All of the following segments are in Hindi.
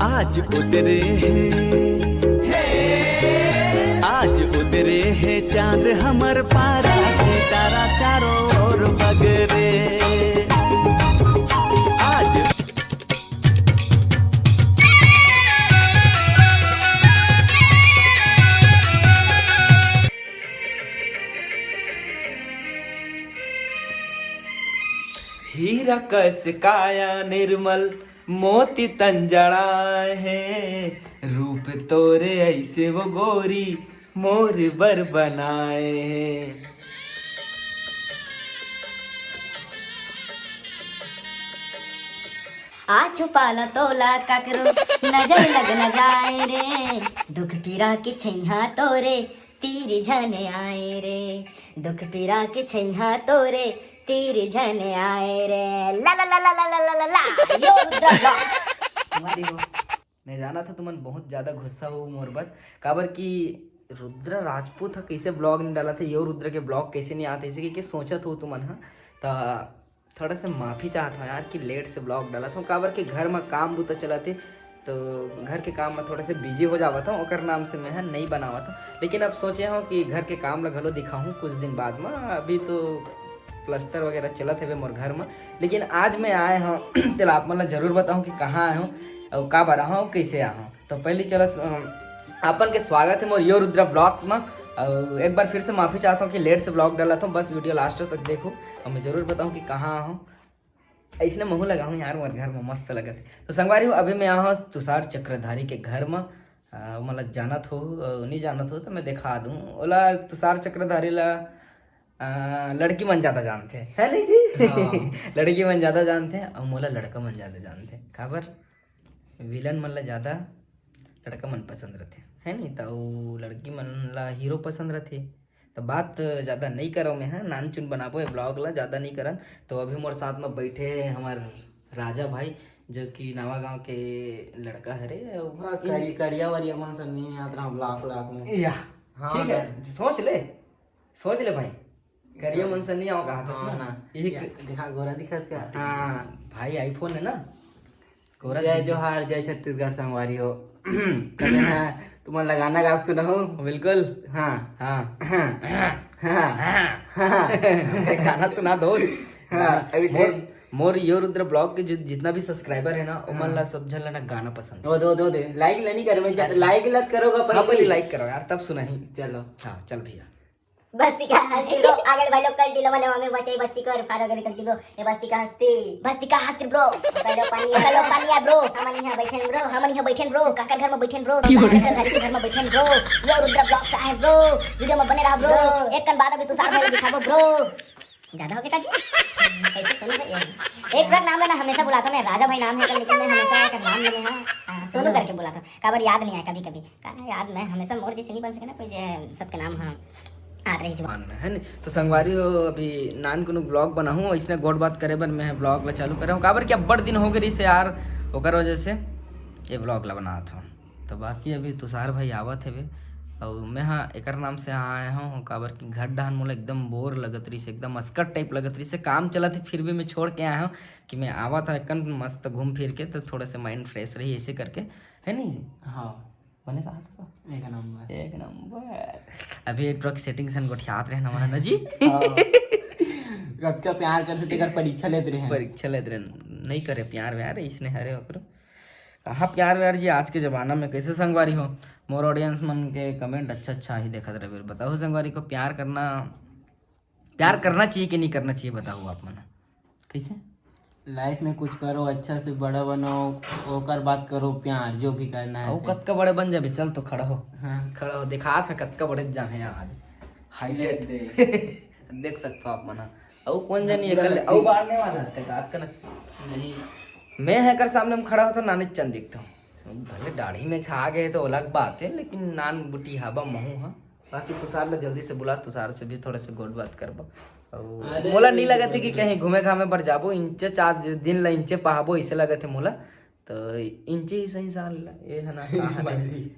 आज उतरे हैं, आज उतरे हैं चांद हमर पारा, सितारा चारों ओर बगरे। आज हीरा कस काया निर्मल मोती तंजड़ाए हैं, रूप तोरे ऐसे वो गोरी मोर बर बनाए हैं। आ छुपा ल तोला काकरो नजर लग न जाए रे, दुख पीरा के छैहा तोरे तीर झन आए रे, दुख पीरा के छैहा तोरे तीर झन आए रे। ला ला ला ला ला ला ला ला ला यो रुद्र ब्लॉग। तुम्हारी हो मैं जाना था तुमन बहुत ज्यादा गुस्सा हो मोर पर काबर की रुद्र राजपूत हा कैसे ब्लॉग नहीं डाला था, यो रुद्र के ब्लॉग कैसे नहीं आते इसे कि सोचत हो तुमन हा। तो थोड़ा सा माफ़ी चाहता हूँ यार कि लेट से ब्लॉग डाला था, काबर के घर में काम बूता चलाते तो घर के काम में थोड़ा से बिजी हो जावा था, ओकर नाम से मैं नहीं बनावा था। लेकिन अब सोचे हूँ कि घर के काम ला घलो दिखाऊँ कुछ दिन बाद में, अभी तो प्लस्टर वगैरह चलत है मोर घर में। लेकिन आज मैं आए हूँ तो आप मतलब जरूर बताऊँ कि कहाँ आए हूँ और का बना हूँ कैसे आया हूँ। तो पहले चलो अपन के स्वागत है मोर यो रुद्र ब्लॉग्स में। और एक बार फिर से माफ़ी चाहता हूँ कि लेट से ब्लॉग डाला था, बस वीडियो लास्ट तक देखो और मैं ज़रूर बताऊँ कि कहाँ हूँ। इसने महू लगा हूँ यार मोर घर में मस्त लगा थे। तो संगवारी हूँ अभी मैं आया हूँ तुषार चक्रधारी के घर में, मतलब जानत हो नहीं जानत हो तो मैं दिखा दूँ। ओला तुषार चक्रधारी ला लड़की मन ज़्यादा जानते हैं है नहीं जी। हाँ। लड़की मन ज़्यादा जानते हैं और मोला लड़का मन ज़्यादा जानते हैं, खबर विलन मन ला ज़्यादा लड़का मन पसंद रहते है नहीं, तो लड़की मन ला हीरो पसंद रहते। तो बात ज़्यादा नहीं करो मैं, हाँ नान चुन बनाबो है ब्लॉग ला ज़्यादा नहीं करन। तो अभी मोर साथ में बैठे हैं हमार राजा भाई जो कि नवा गांव के लड़का है रे। करिया वरिया मन सब नहीं याद रहा ब्लॉग में या हाँ ठीक है, सोच ले भाई, करिया मन से नहीं आओ कहा था ना दिखा गोरा दिखत क्या। हाँ भाई आईफोन है ना गोरा जय जोहार जय छत्तीसगढ़ संगवारी हो। तुम लगाना गा सुना हो बिल्कुल। हाँ हाँ हाँ गाना सुना दोस्त। अभी मोर यो रुद्र ब्लॉग के जितना भी सब्सक्राइबर है ना उमन ला सब झन ला ना गाना पसंद है। दो दे लाइक नहीं करो, लाइक लत करोगा हाँ पहले लाइक करो यार तब सुना ही। चलो हाँ चल भैया। बस्ती का हस्ती ब्रो आगे भाई लोग कर दिलो मने मम्मी बचाई बच्ची कर फारो करे कर दिलो ये बस्ती का हस्ती ब्रो पहले पानी है ब्रो हमन यहां बैठेन ब्रो काकर घर में बैठेन ब्रो घर में बैठेन ब्रो यो रुद्र ब्लॉग से आए ब्रो वीडियो में बने रहा ब्रो एक कन बाद अभी तुषार भाई दिखाबो ब्रो ज्यादा हो गया जी कैसे सोनू भाई एक बार नाम लेना हमेशा बुलाता मैं राजा भाई नाम है लेकिन मैं हमेशा का नाम लेने हां सोनू करके बुलाता काबर याद नहीं आया कभी याद मैं हमेशा मोर जैसे नहीं बन सके ना कोई सबके नाम हां आत रही जवान है नहीं। तो संगवारी हो अभी नान को ब्लॉग बना हूँ इसने गोड बात करे बर मैं ब्लॉग ला चालू कर रहा हूँ काबर कि अब बड़ दिन हो गई से यार ओकर वजह से ये ब्लॉग ला बना था। तो बाकी अभी तुषार भाई आवत है और मैं हाँ एक नाम से आया हूँ काबर कि घर डहान मोला एकदम बोर लगत रही से, एकदम अस्कट टाइप लगत रही से, काम चला थे फिर भी मैं छोड़ के आया हूँ कि मैं आवा था एक मस्त घूम फिर के तो थोड़ा सा माइंड फ्रेश रही ऐसे करके है नहीं जी। हाँ मैंने कहा था एक नंबर अभी एक ट्रक सेटिंग सन गोठियात रहे हमारा ना जी। कब का प्यार करते कर परीक्षा लेते रहे नहीं करे प्यार व्यार इसने हरे ओकरो कहाँ प्यार व्यार जी आज के ज़माना में कैसे संगवारी हो। मोर ऑडियंस मन के कमेंट अच्छा ही देखा रहे, बताओ संगवारी को प्यार करना चाहिए कि नहीं करना चाहिए, बताओ आप मन कैसे लाइफ में कुछ करो अच्छा से बड़ा बनो ओकर बात करो प्यार जो भी करना है। कत्का बड़े बन जाबे चल तो खड़ा हो। हाँ खड़ा हो दिखा था कत्का बड़े जा है आज हाईलाइट दे देख सकते हो आप मना और कौन जानी है कल और बाढ़ने वाला से बात करना नहीं मैं है कर सामने में खड़ा हो तो नानी चंद दिखता हूँ, भले दाढ़ी में छा गए तो अलग बात है लेकिन नान बुटी हाबा महू हाँ। बाकी तुषार ला जल्दी से बुला, तुषार से भी थोड़ा से गोड बात करबो और मोला नहीं लगा थे कि कहीं घूमे घामे पर जाबो इंचे 4 दिन ला इंचे पहाबो इसे लगा थे मोला तो इंचे ही सही साल ये है ना इस्माइली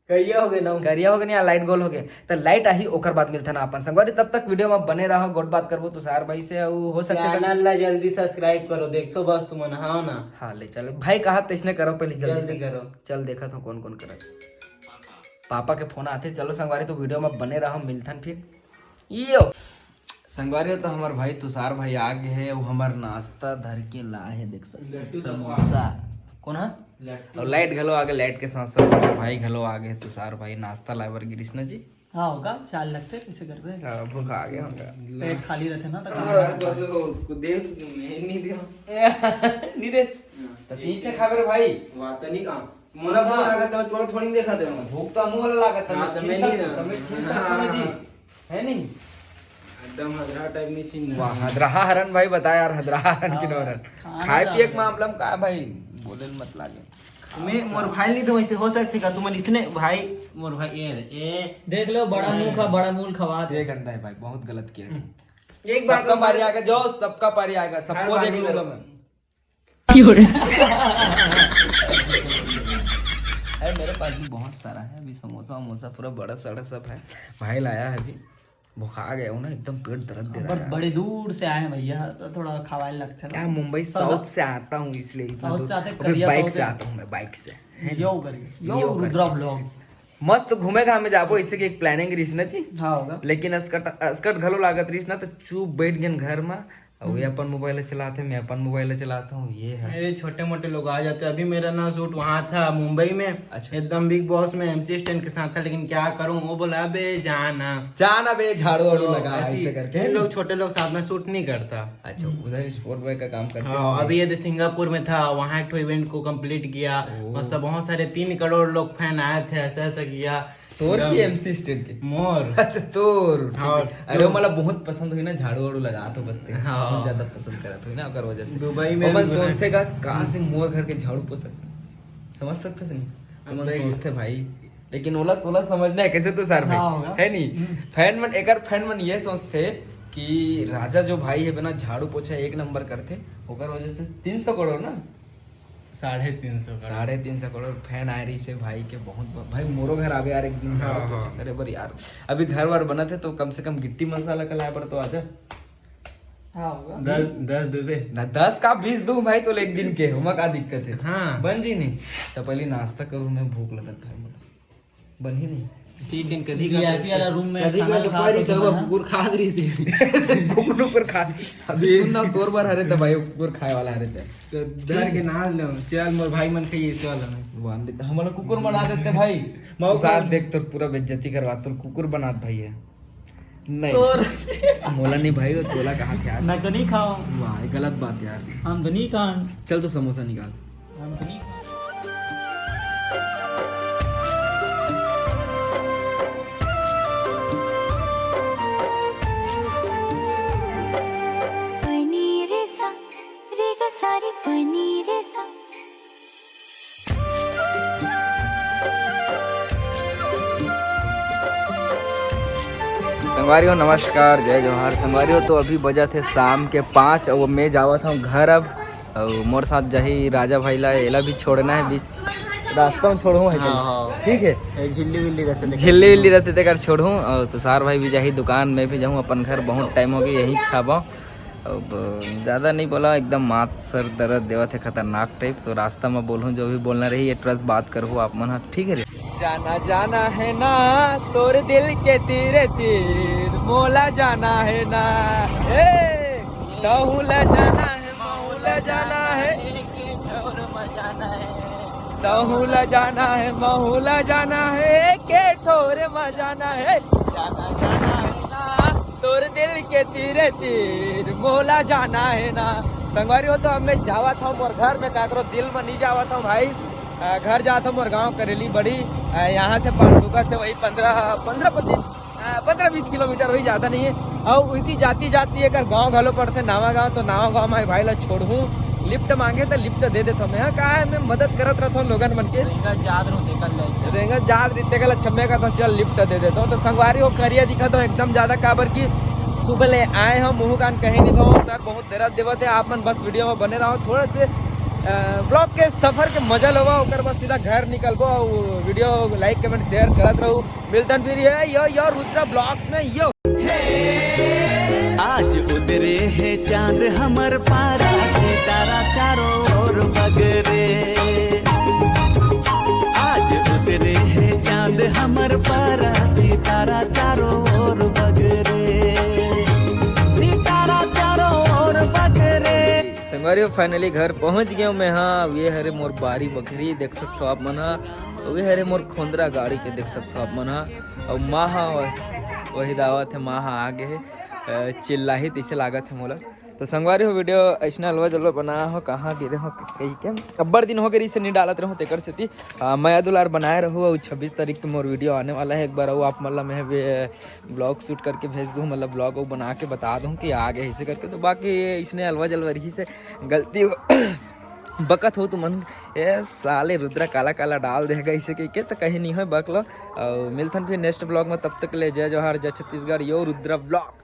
करिया हो गए ना करिया हो गया या लाइट गोल हो गया तो लाइट आही ओकर बाद मिलता ना अपन संगवारी। तब तक वीडियो में बने रहो, गोट बात करबो तुषार भाई से हो सकते चैनल ला जल्दी सब्सक्राइब करो, देखो बस तुम हाँ ना। हाँ ले चलो भाई कहा तो इसने करो पहले जल्दी से करो। चल देखा था कौन कौन करत। पापा के फोन आते चलो संगवारी तो वीडियो में बने रहो मिलथन फिर यो संगवारी। तो हमार भाई तुषार भाई आ गए है वो हमार नाश्ता धर के ला है देख सकते समोसा कौन है और लाइट घलो आगे लाइट के साथ साथ भाई घलो आगे तुषार भाई नाश्ता लाइवर गिरीश ना जी। हाँ होगा चाल लगते कैसे घर पे भूख आ गया होगा पेट खाली रहते ना तो निदेश तो नीचे खा रे भाई मोला भूख लागत है तोला थोड़ी देखा दे भूख तो मुंह वाला लागत हाँ, तो मैं नहीं तुम्हें छीन सकते हो जी है नहीं एकदम हदरा टाइप में छीन वाह हदराहा हरन भाई बता यार हदराहा हरन की नौरन खाए पिए के मामला में का भाई बोले मत लागे मैं मोर भाई नहीं तो वैसे हो सकते का तुम इसने भाई मोर भाई ये देख लो बड़ा मुंह का बड़ा मूल खवा दे। ये गंदा है भाई बहुत गलत किया तू एक बात सबका पारी आएगा जो सबका पारी आएगा सबको हर देख बारी लूंगा करो। मैं है मेरे पास भी बहुत सारा है अभी समोसा वमोसा पूरा बड़ा सड़ा सब है भाई लाया है अभी भूखा गया हूँ ना एकदम पेट दर्द दे रहा है बड़े दूर से आए हैं भैया तो थोड़ा खवाए लगते क्या हैं मुंबई साउथ से आता हूँ इसलिए इतना साउथ दूर। से आते अबे करिया बाइक साउथ से से। आता हूँ मैं बाइक से यो करिए यो यो करिए। रुद्रा ब्लॉग मस्त घूमेगा हमें जाबो इससे की एक प्लानिंग रही ना जी हाँ होगा लेकिन अस्कट घलो लागत रही ना तो चुप बैठ गए घर में और ये अपन मोबाइल चलाते मैं अपन मोबाइल चलाता हूँ ये है ये छोटे मोटे लोग आ जाते हैं। अभी मेरा ना शूट वहाँ था मुंबई में अच्छा। एकदम बिग बॉस में MC स्टैंड के साथ था लेकिन क्या करूँ वो बोला बे जाना जाना बे झाड़ू वाड़ू तो लगा ऐसी- ऐसे करके इन लोग छोटे लोग साथ में शूट नहीं करता। अच्छा उधर स्पोर्ट बॉय का काम करते हाँ अभी ये सिंगापुर में था वहाँ एक इवेंट को कंप्लीट किया बस बहुत सारे 3 करोड़ लोग फैन आए थे ऐसा ऐसा किया तोर की MC स्टेट के मोर अच्छा तोर हाँ, अरे मला बहुत पसंद हुई ना झाड़ू वाड़ू लगा तो बसते हाँ। बहुत ज्यादा पसंद करत हुई ना अगर वजह से दुबई में अपन भी बना- सोचते का कहाँ से मोर घर के झाड़ू पोस सकते समझ सकते से नहीं अपन सोचते भाई लेकिन ओला तोला समझना है कैसे तो सर हाँ, भाई होगा। है नहीं फैन मन एकर फैन मन ये सोचते कि राजा जो भाई है बिना झाड़ू पोछा 1 नंबर करते ओकर वजह से 300 करोड़ ना 350 करोड़ फैन आए रही से भाई के बहुत भाई मोरो घर आवे यार एक दिन झाड़ू हाँ, पोछा हाँ। करे बर यार अभी घर वार बना थे तो कम से कम गिट्टी मसाला का लाया पर तो आजा हाँ होगा 10 दुबे ना 10 का 20 दूं भाई तो एक दिन के हुआ का दिक्कत है हाँ। बन जी नहीं तो पहले नाश्ता करूँ मैं भूख लगत है मुझे बन ही नहीं ठीक है कभी VIP वाला रूम में कभी खाना का खा पारी तो सब तुम है। कुकुर खा रही थी कुकुर उकुर खा अभी सुन ना तोर बार हरे तो भाई कुकुर खाए वाला हरे थे तो डर के ना लो चल मोर भाई मन खाइए चल हमारा कुकुर बना देते भाई मऊ साथ देख तोर पूरा बेइज्जती करवा तोर कुकुर बनात भाई है नहीं मोला नहीं भाई वो तोला कहा थे यार मैं तो नहीं खाऊं वाह ये गलत बात यार हम तो नहीं खान चल तो समोसा निकाल हम तो नहीं खान पनीर सा रेगा सारी पनीर सा संगवारियों नमस्कार जय जोहार संगवारियों तो अभी बजा थे शाम के 5 और मैं जावत हूँ घर अब और मोर साथ जही राजा भाई ला एला भी छोड़ना है बीस रास्ता में छोड़ू है ठीक है झिल्ली विल्ली रहते झिल्ली विल्ली रहते थे कर छोड़ू और तुषार भाई भी जाही दुकान में भी जाऊँ अपन घर बहुत टाइम हो गया यही छाबा अब ज़्यादा नहीं बोला एकदम माथ सर दर्द देवा थे खतरनाक टाइप तो रास्ता में बोलूँ जो भी बोलना रही ये ट्रस्ट बात करूँ आप मन ठीक है रे जाना जाना है ना तोर दिल के तीरे तीर मोला जाना है ना तहुला जाना है महुला जाना है तहुला जाना है महुला जाना है के ठोर मजाना है जाना जाना है ना तोर दिल के तीरे तीर मोला जाना है ना संगवारी हो तो अब मैं जावा था मोर घर में का करो दिल में नहीं जावा था भाई घर जाता हूँ मोर गाँव करेली बड़ी यहाँ से पांडुका से वही 15-20 किलोमीटर वही ज़्यादा नहीं है और उसी जाती जाती एक गाँव घलो पड़ते नावा गाँव तो नावा गाँव में भाई ला छोड़ूँ लिफ्ट मांगे तो लिफ्ट दे देता हूँ मैं कहा है मैं मदद करत रहता हूँ लोगन बन के रेंगा जाद रीते का छम्मे का तो चल लिफ्ट दे देता हूँ तो संगवारी हो करिया दिखा तो एकदम ज़्यादा काबर की सुबह ले आए हम मुँह कान कहीं नहीं था सर बहुत देर देवत है आप मन बस वीडियो में बने रहो थोड़ा से ब्लॉग के सफर के मजा लोबा ओकर बाद सीधा घर निकलबो और वीडियो लाइक कमेंट शेयर करत रहू। मिलतन फिर यो रुद्रा ब्लॉग्स में यो। आज उतरे है चांद हमर पारा सितारा चारों ओर बगरे। आज उतरे है चांद हमर पारा सितारा चारों ओर बगरे। सितारा चारों ओर बगरे। संगवारी फाइनली घर पहुंच गया मैं। हाँ ये हरे मोर बारी बकरी देख सकते हो आप मन। वे हरे मोर खोंदरा गाड़ी के देख सकते हो आप मन। और माँ वही दावत है माँ आगे है चिल्लाही तैसे लागत है मोला। तो संगवारी हो वीडियो ऐसा अलवा जलवा बना हो कहाँ गिरे हो कही के अब्बर दिन हो गए इसे नहीं डालत रहो तेकर से मैं दुलार बनाए रहूँ। और 26 तारीख को मोर वीडियो आने वाला है। एक बार वो आप मतलब मैं ब्लॉग शूट करके भेज दूँ मतलब ब्लॉग वो बना के बता दूँ कि आ गए ऐसे करके। तो बाकी इसने अलवा जलवा रही से गलती बकत हो तो मन ये साले रुद्रा काला काला डाल देगा इसे कह के तो कहीं नहीं हो बक लो। और मिलथन फिर नेक्स्ट ब्लॉग में। तब तक ले जय जोहार जय छत्तीसगढ़ यो रुद्रा ब्लॉग।